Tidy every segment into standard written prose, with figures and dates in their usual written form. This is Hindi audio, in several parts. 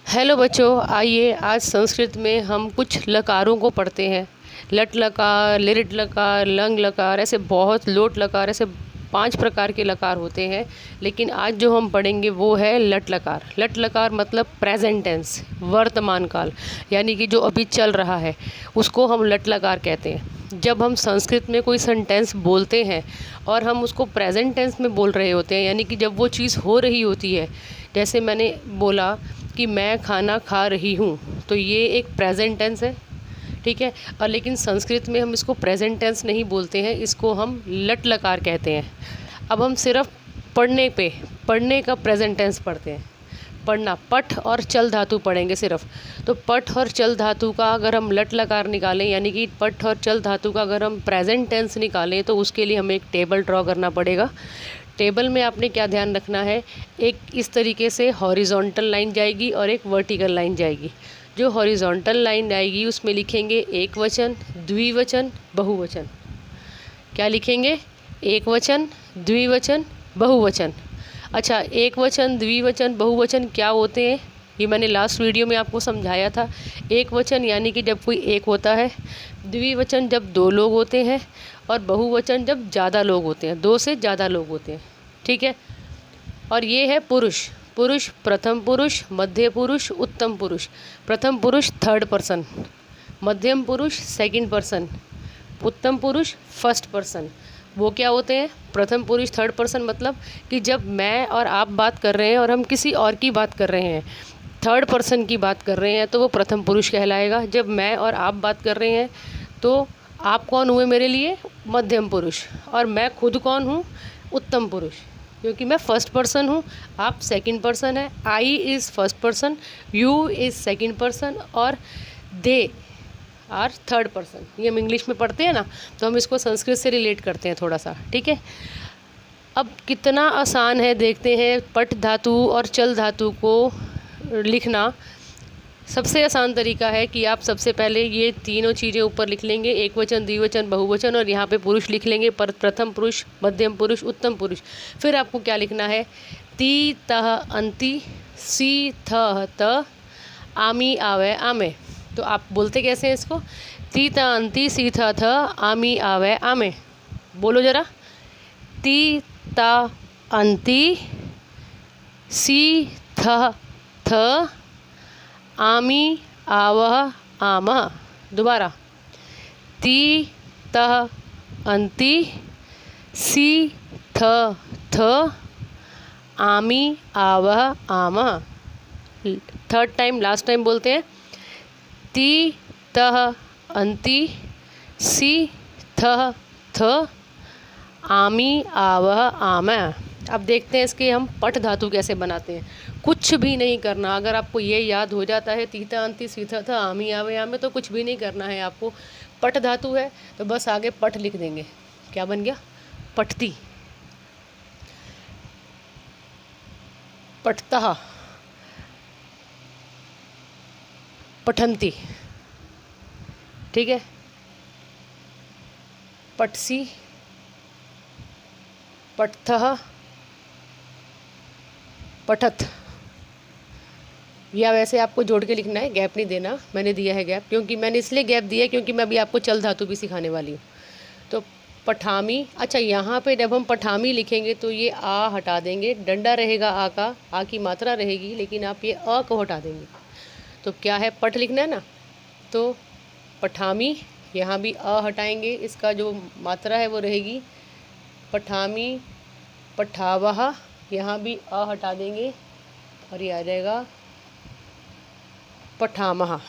हेलो बच्चों, आइए आज संस्कृत में हम कुछ लकारों को पढ़ते हैं। लट लकार, लिरिट लकार, लंग लकार, ऐसे बहुत लोट लकार, ऐसे 5 प्रकार के लकार होते हैं। लेकिन आज जो हम पढ़ेंगे वो है लट लकार। लट लकार मतलब प्रेजेंट टेंस, वर्तमान काल, यानी कि जो अभी चल रहा है उसको हम लट लकार कहते हैं। जब हम संस्कृत में कोई सेंटेंस बोलते हैं और हम उसको प्रेजेंट टेंस में बोल रहे होते हैं, यानी कि जब वो चीज़ हो रही होती है, जैसे मैंने बोला कि मैं खाना खा रही हूँ, तो ये एक प्रेजेंट टेंस है, ठीक है। और लेकिन संस्कृत में हम इसको प्रेजेंट टेंस नहीं बोलते हैं, इसको हम लट लकार कहते हैं। अब हम सिर्फ पढ़ने का प्रेजेंट टेंस पढ़ते हैं। पढ़ना, पठ और चल धातु पढ़ेंगे सिर्फ। तो पठ और चल धातु का अगर हम लट लकार निकालें, यानी कि पठ और चल धातु का अगर हम प्रेजेंट टेंस निकालें, तो उसके लिए हमें एक टेबल ड्रॉ करना पड़ेगा। टेबल में आपने क्या ध्यान रखना है, एक इस तरीके से हॉरिजॉन्टल लाइन जाएगी और एक वर्टिकल लाइन जाएगी। जो हॉरिजॉन्टल लाइन आएगी उसमें लिखेंगे एक वचन, द्विवचन, बहुवचन। क्या लिखेंगे? एक वचन, द्विवचन, बहुवचन। अच्छा, एक वचन, द्विवचन, बहुवचन क्या होते हैं ये मैंने लास्ट वीडियो में आपको समझाया था। एक वचन यानी कि जब कोई एक होता है, द्विवचन जब 2 लोग होते हैं, और बहुवचन जब ज़्यादा लोग होते हैं, 2 से ज़्यादा लोग होते हैं, ठीक है। और ये है पुरुष। पुरुष प्रथम पुरुष, मध्य पुरुष, उत्तम पुरुष। प्रथम पुरुष थर्ड पर्सन, मध्यम पुरुष सेकंड पर्सन, उत्तम पुरुष फर्स्ट पर्सन। वो क्या होते हैं? प्रथम पुरुष थर्ड पर्सन मतलब कि जब मैं और आप बात कर रहे हैं और हम किसी और की बात कर रहे हैं, थर्ड पर्सन की बात कर रहे हैं, तो वो प्रथम पुरुष कहलाएगा। जब मैं और आप बात कर रहे हैं तो आप कौन हुए मेरे लिए? मध्यम पुरुष। और मैं खुद कौन हूँ? उत्तम पुरुष, क्योंकि मैं फर्स्ट पर्सन हूँ, आप सेकंड पर्सन है। I is first person, you is second person, और दे आर थर्ड पर्सन। ये हम इंग्लिश में पढ़ते हैं ना, तो हम इसको संस्कृत से रिलेट करते हैं थोड़ा सा, ठीक है। अब कितना आसान है देखते हैं पठ धातु और चल धातु को लिखना। सबसे आसान तरीका है कि आप सबसे पहले ये तीनों चीज़ें ऊपर लिख लेंगे, एक वचन, द्विवचन, बहुवचन, और यहाँ पे पुरुष लिख लेंगे, पर प्रथम पुरुष, मध्यम पुरुष, उत्तम पुरुष। फिर आपको क्या लिखना है? ती तह अंति, सी थ त, आमी आवे आमे। तो आप बोलते कैसे हैं इसको? ती त अंति, सी थ थ, आमी आवे आमे। बोलो ज़रा। ती त अंति, सी थ थ, आमी आवह आमः। दोबारा। ती तह अंति, सी थ थ, आमी आवह आमः। थर्ड टाइम, लास्ट टाइम बोलते हैं। ती तह अंति, सी थ थ, आमी आवह आमः। अब देखते हैं इसके हम पठ धातु कैसे बनाते हैं। कुछ भी नहीं करना, अगर आपको ये याद हो जाता है तीता अंति सीथा था आमी आवे आमे, तो कुछ भी नहीं करना है आपको। पठ धातु है तो बस आगे पठ लिख देंगे। क्या बन गया? पठती, पठतः, पठन्ति, ठीक है। पठसी, पठतः, पठत। या वैसे आपको जोड़ के लिखना है, गैप नहीं देना। मैंने दिया है गैप, क्योंकि मैंने इसलिए गैप दिया है क्योंकि मैं अभी आपको चल धातु भी सिखाने वाली हूँ। तो पठामी। अच्छा, यहाँ पे जब हम पठामी लिखेंगे तो ये आ हटा देंगे, डंडा रहेगा आ का, आ की मात्रा रहेगी, लेकिन आप ये अ को हटा देंगे। तो क्या है? पठ लिखना है ना, तो पठामी। यहाँ भी अ हटाएंगे, इसका जो मात्रा है वो रहेगी पठामी। पठावह, यहाँ भी अ हटा देंगे और ये आ जाएगा पठामह।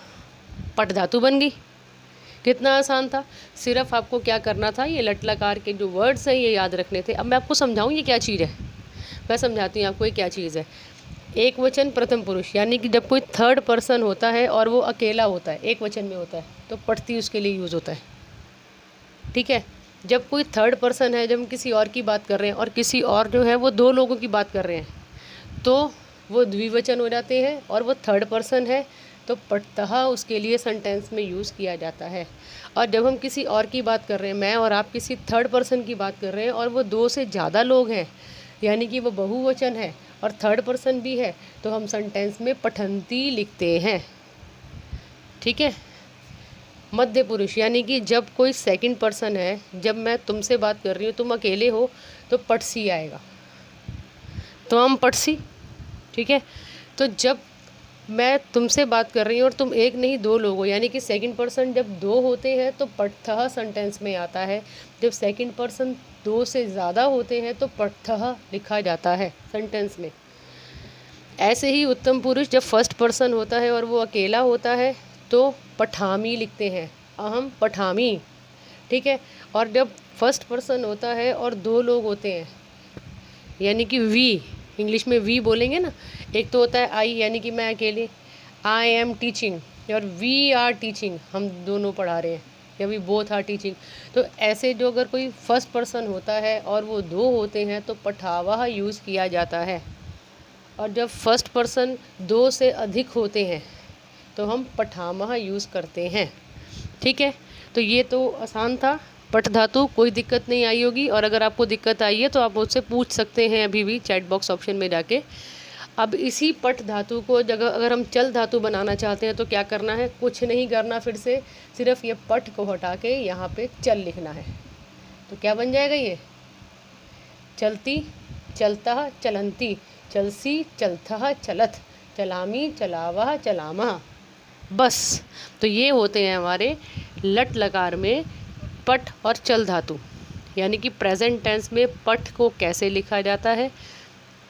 पठ धातु बन गई। कितना आसान था। सिर्फ आपको क्या करना था, ये लट लकार के जो वर्ड्स हैं ये याद रखने थे। अब मैं आपको समझाऊँ ये क्या चीज़ है। मैं समझाती हूँ आपको ये क्या चीज़ है। एक वचन प्रथम पुरुष, यानी कि जब कोई थर्ड पर्सन होता है और वो अकेला होता है, एक वचन में होता है, तो पठती उसके लिए यूज़ होता है, ठीक है। जब कोई थर्ड पर्सन है, जब हम किसी और की बात कर रहे हैं और किसी और जो है वो 2 लोगों की बात कर रहे हैं, तो वो द्विवचन हो जाते हैं, और वो थर्ड पर्सन है तो पठतः उसके लिए सेंटेंस में यूज़ किया जाता है। और जब हम किसी और की बात कर रहे हैं, मैं और आप किसी थर्ड पर्सन की बात कर रहे हैं और वो 2 से ज़्यादा लोग हैं, यानी कि वो बहुवचन है और थर्ड पर्सन भी है, तो हम सेंटेंस में पठंती लिखते हैं। ठीक है। मध्य पुरुष यानी कि जब कोई सेकंड पर्सन है, जब मैं तुमसे बात कर रही हूँ, तुम अकेले हो, तो पटसी आएगा, तो हम पटसी। ठीक है। तो जब मैं तुमसे बात कर रही हूँ और तुम एक नहीं दो लोग हो, यानी कि सेकंड पर्सन जब दो होते हैं तो पठः सेंटेंस में आता है। जब सेकंड पर्सन दो से ज़्यादा होते हैं तो पठः लिखा जाता है सेंटेंस में। ऐसे ही उत्तम पुरुष जब फर्स्ट पर्सन होता है और वो अकेला होता है तो पठामी लिखते हैं, अहम पठामी। ठीक है। और जब फर्स्ट पर्सन होता है और दो लोग होते हैं, यानी कि वी, इंग्लिश में वी बोलेंगे ना, एक तो होता है आई यानी कि मैं अकेले, आई एम टीचिंग, और वी आर टीचिंग, हम दोनों पढ़ा रहे हैं, या वी बोथ आर टीचिंग। तो ऐसे जो अगर कोई फर्स्ट पर्सन होता है और वो दो होते हैं तो पठावाह यूज़ किया जाता है। और जब फर्स्ट पर्सन दो से अधिक होते हैं तो हम पठामह यूज़ करते हैं। ठीक है। तो ये तो आसान था पठ धातु, कोई दिक्कत नहीं आई होगी, और अगर आपको दिक्कत आई है तो आप मुझसे पूछ सकते हैं अभी भी चैट बॉक्स ऑप्शन में जाके। अब इसी पठ धातु को जगह अगर हम चल धातु बनाना चाहते हैं तो क्या करना है, कुछ नहीं करना, फिर से सिर्फ ये पठ को हटा के यहाँ पे चल लिखना है। तो क्या बन जाएगा ये, चलती, चलता, चलंती, चलसी, चलथा, चलत, चलामी, चलावा, चलामा। बस। तो ये होते हैं हमारे लट लकार में पठ और चल धातु। यानी कि प्रेजेंट टेंस में पठ को कैसे लिखा जाता है,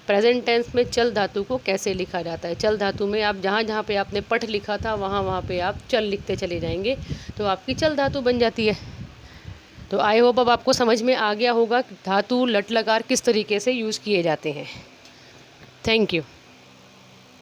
प्रेजेंट टेंस में चल धातु को कैसे लिखा जाता है। चल धातु में आप जहाँ जहाँ पे आपने पठ लिखा था वहाँ पे आप चल लिखते चले जाएंगे तो आपकी चल धातु बन जाती है। तो आई होप अब आपको समझ में आ गया होगा धातु लट लकार किस तरीके से यूज़ किए जाते हैं। Thank you.